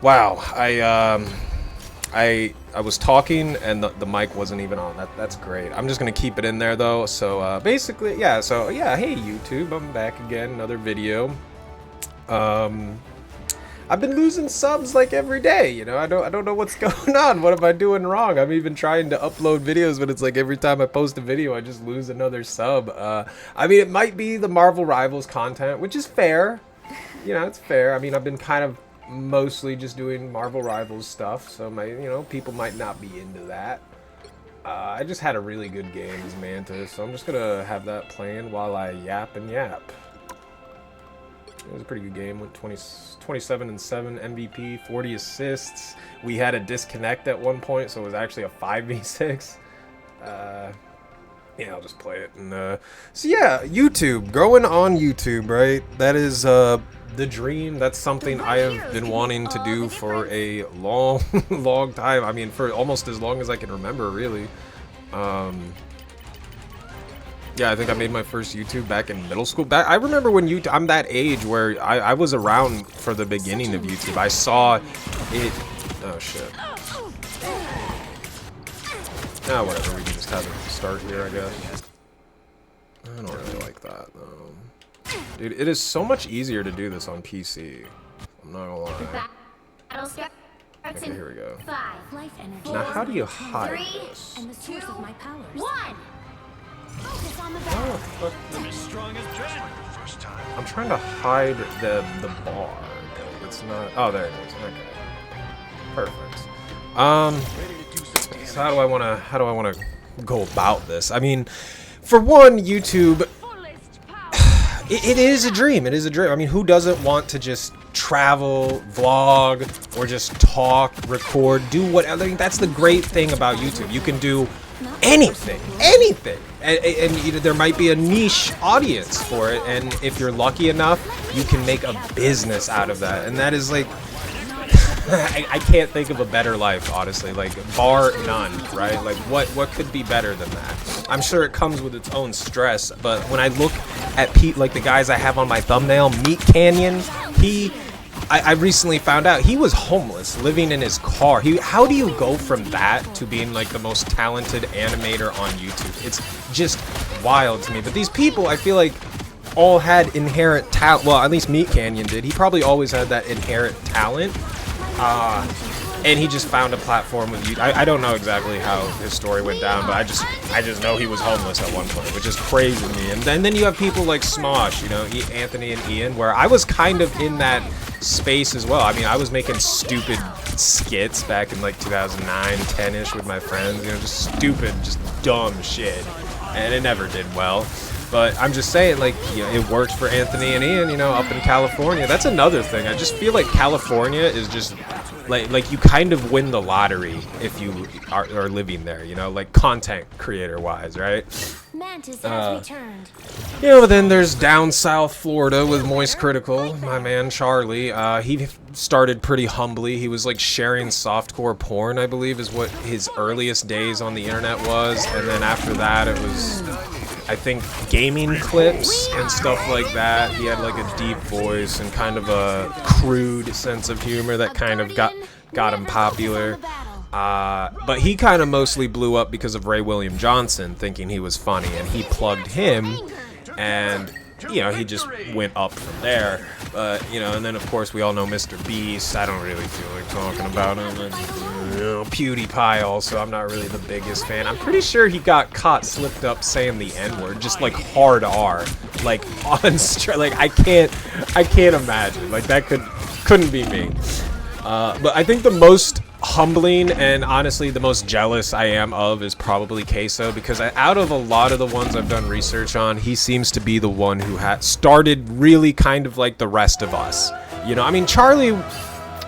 Wow, I was talking and the mic wasn't even on. That's great. I'm just gonna keep it in there though. So basically, yeah. So yeah, hey YouTube, I'm back again, another video. Um, I've been losing subs like every day. You know, I don't know what's going on. What am I doing wrong? I'm even trying to upload videos, but it's like every time I post a video, I just lose another sub. I mean, it might be the Marvel Rivals content, which is fair. You know, it's fair. I mean, I've been kind of mostly just doing Marvel Rivals stuff, so people might not be into that. I just had a really good game as Mantis, so I'm just gonna have that playing while I yap and yap. It was a pretty good game. Went 27 and 7 MVP, 40 assists. We had a disconnect at one point, so it was actually a 5v6. Yeah, I'll just play it. And so yeah, YouTube, growing on YouTube, right? That is the dream. That's something I have been wanting to do for a long, long time. I mean, for almost as long as I can remember, really. Yeah, I think I made my first YouTube back in middle school. I remember when YouTube, I'm that age where I was around for the beginning of YouTube. I saw it. Oh shit. Ah, whatever. We can just have it start here, I guess. I don't really like that though. Dude, it is so much easier to do this on PC. I'm not gonna lie. Okay, here we go. Now, how do you hide this? Oh, I'm trying to hide the bar. It's not. Oh, there it is. Okay, perfect. So how do I wanna go about this? I mean, for one, YouTube. It is a dream. It is a dream. I mean, who doesn't want to just travel, vlog, or just talk, record, do whatever? I mean, that's the great thing about YouTube. You can do anything, anything. And you know, there might be a niche audience for it. And if you're lucky enough, you can make a business out of that. And that is like, I can't think of a better life, honestly, like bar none, right? Like what could be better than that? I'm sure it comes with its own stress, but when I look at like the guys I have on my thumbnail, Meat Canyon, I recently found out he was homeless, living in his car. How do you go from that to being like the most talented animator on YouTube? It's just wild to me. But these people, I feel like, all had inherent talent. Well, at least Meat Canyon did. He probably always had that inherent talent. And he just found a platform with YouTube. I don't know exactly how his story went down, but I just know he was homeless at one point, which is crazy to me. And then you have people like Smosh, you know, Anthony and Ian, where I was kind of in that space as well. I mean, I was making stupid skits back in like 2009, 10-ish with my friends, you know, just stupid, just dumb shit. And it never did well. But I'm just saying, like, you know, it worked for Anthony and Ian, you know, up in California. That's another thing. I just feel like California is just, like you kind of win the lottery if you are living there, you know, like content creator-wise, right? Mantis has returned. You know, then there's down south Florida with Moist Critical, my man Charlie. He started pretty humbly. He was like sharing softcore porn, I believe, is what his earliest days on the internet was. And then after that, it was, I think, gaming clips and stuff like that. He had like a deep voice and kind of a crude sense of humor that kind of got him popular. But he kind of mostly blew up because of Ray William Johnson thinking he was funny, and he plugged him, and you know, he just went up from there. You know, and then of course we all know Mr. Beast. I don't really feel like talking about him. And, you know, PewDiePie also, I'm not really the biggest fan. I'm pretty sure he got caught slipped up saying the N-word, just like hard R, like on like I can't imagine, like that couldn't be me. But I think the most humbling and honestly the most jealous I am of is probably Queso, because out of a lot of the ones I've done research on, he seems to be the one who had started really kind of like the rest of us. You know, I mean, Charlie,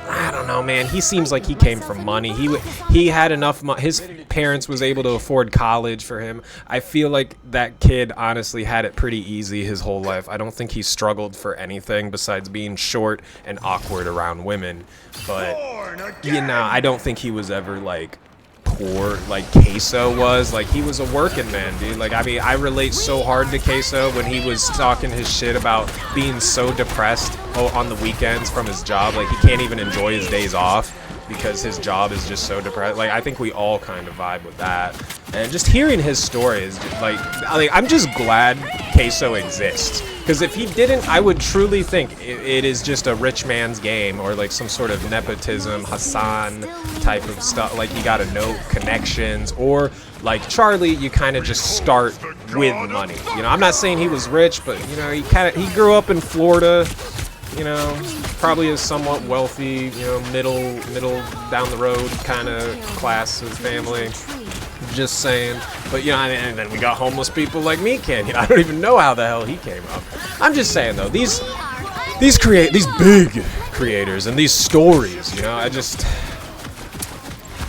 I don't know, man. He seems like he came from money. He had enough money. His parents was able to afford college for him. I feel like that kid honestly had it pretty easy his whole life. I don't think he struggled for anything besides being short and awkward around women. But, you know, I don't think he was ever like poor like Queso was. Like, he was a working man, dude. Like, I mean, I relate so hard to Queso when he was talking his shit about being so depressed on the weekends from his job. Like, he can't even enjoy his days off because his job is just so depressed. Like, I think we all kind of vibe with that. And just hearing his story is just, like I'm just glad Queso exists. Because if he didn't, I would truly think it is just a rich man's game, or like some sort of nepotism, Hassan type of stuff. Like, you gotta know connections, or like Charlie, you kind of just start with money. You know, I'm not saying he was rich, but you know, he grew up in Florida. You know, probably a somewhat wealthy, you know, middle down the road kind of class of family. Just saying. But you know, and then we got homeless people like me, Canyon. I don't even know how the hell he came up. I'm just saying though, these big creators and these stories, you know,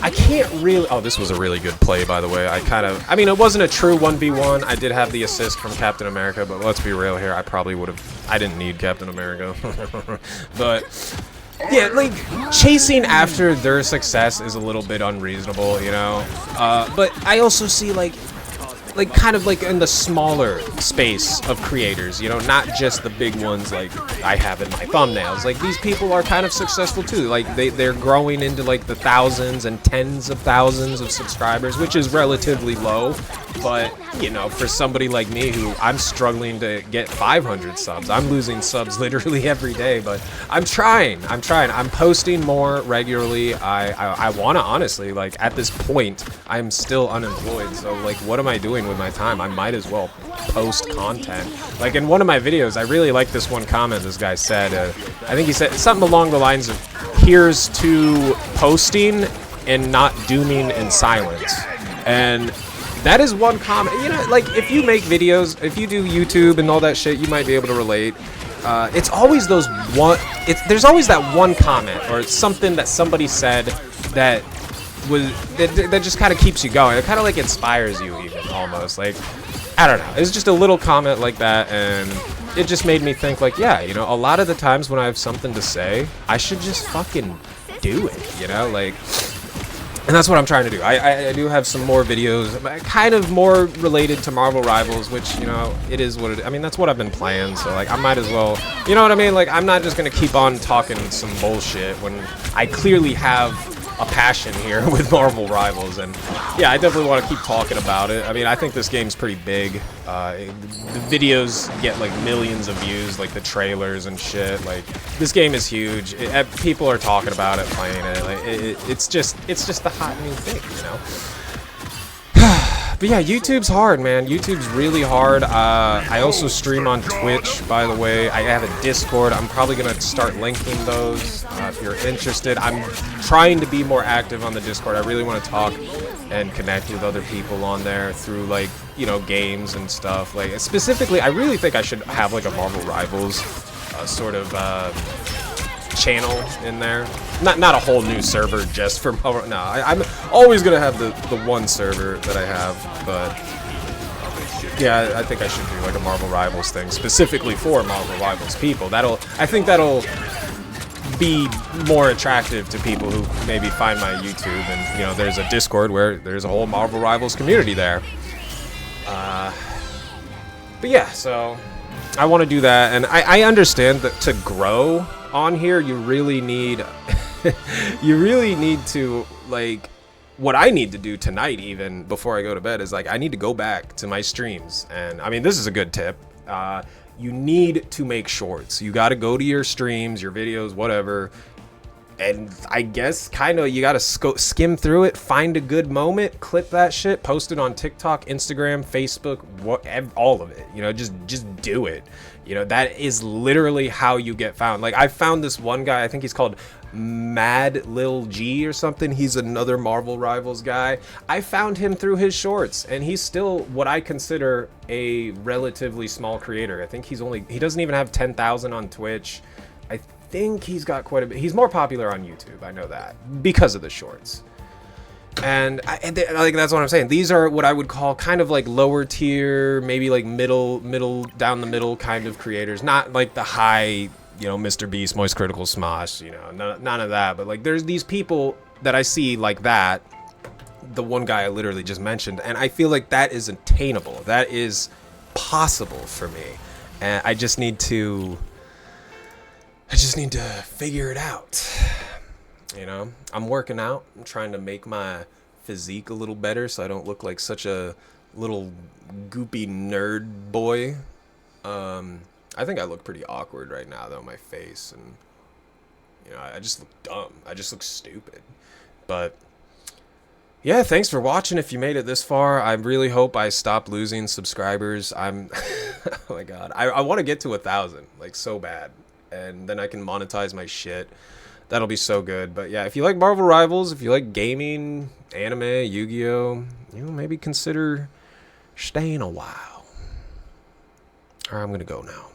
I can't really. Oh, this was a really good play, by the way. I mean, it wasn't a true 1v1. I did have the assist from Captain America, but let's be real here. I probably would have. I didn't need Captain America. But yeah, like, chasing after their success is a little bit unreasonable, you know. But I also see like kind of like in the smaller space of creators, you know, not just the big ones like I have in my thumbnails. Like, these people are kind of successful too. Like, they're growing into like the thousands and tens of thousands of subscribers, which is relatively low. But, you know, for somebody like me who I'm struggling to get 500 subs, I'm losing subs literally every day, but I'm trying. I'm posting more regularly. I want to, honestly, like, at this point, I'm still unemployed. So, like, what am I doing with my time? I might as well post content. Like, in one of my videos, I really like this one comment this guy said. I think he said something along the lines of, here's to posting and not dooming in silence. And that is one comment. You know, like, if you make videos, if you do YouTube and all that shit, you might be able to relate. It's always those one. There's always that one comment or something that somebody said that just kind of keeps you going. It kind of like inspires you, even almost. Like, I don't know. It's just a little comment like that, and it just made me think, like, yeah, you know, a lot of the times when I have something to say, I should just fucking do it. You know, like. And that's what I'm trying to do. I do have some more videos, kind of more related to Marvel Rivals, which, you know, it is what it. I mean, that's what I've been playing, so, like, I might as well, you know what I mean? Like, I'm not just gonna keep on talking some bullshit when I clearly have a passion here with Marvel Rivals. And yeah, I definitely want to keep talking about it. I mean, I think this game's pretty big. The videos get like millions of views, like the trailers and shit. Like, this game is huge. People are talking about it, playing it. Like, it's just the hot new thing, you know. But yeah, YouTube's hard, man. YouTube's really hard. I also stream on Twitch, by the way. I have a Discord. I'm probably going to start linking those if you're interested. I'm trying to be more active on the Discord. I really want to talk and connect with other people on there through, like, you know, games and stuff. Like, specifically, I really think I should have, like, a Marvel Rivals sort of channel in there. Not a whole new server just for Marvel. No, I'm always gonna have the one server that I have, but yeah, I think I should do like a Marvel Rivals thing specifically for Marvel Rivals people. I think that'll be more attractive to people who maybe find my YouTube, and, you know, there's a Discord where there's a whole Marvel Rivals community there. But yeah, so I want to do that, and I understand that to grow on here, you really need to, like, what I need to do tonight, even before I go to bed, is like, I need to go back to my streams. And I mean, this is a good tip. You need to make shorts. You got to go to your streams, your videos, whatever, and I guess kind of you got to skim through it, find a good moment, clip that shit, post it on TikTok, Instagram, Facebook, all of it. You know, just do it. You know, that is literally how you get found. Like, I found this one guy, I think he's called Mad Lil G or something. He's another Marvel Rivals guy. I found him through his shorts, and he's still what I consider a relatively small creator. I think he doesn't even have 10,000 on Twitch. I think he's got quite a bit. He's more popular on YouTube, I know that, because of the shorts. And like, that's what I'm saying. These are what I would call kind of like lower tier, maybe like middle down the middle kind of creators. Not like the high, you know, Mr. Beast, Moist Critical Smosh, you know, none of that. But like, there's these people that I see like that, the one guy I literally just mentioned, and I feel like that is attainable. That is possible for me, and I just need to figure it out. You know, I'm working out. I'm trying to make my physique a little better so I don't look like such a little goopy nerd boy. I think I look pretty awkward right now though, my face, and you know, I just look dumb. I just look stupid. But yeah, thanks for watching. If you made it this far, I really hope I stop losing subscribers. I'm oh my god, I want to get to 1,000 like so bad, and then I can monetize my shit. That'll be so good. But yeah, if you like Marvel Rivals, if you like gaming, anime, Yu-Gi-Oh, you know, maybe consider staying a while. Alright, I'm gonna go now.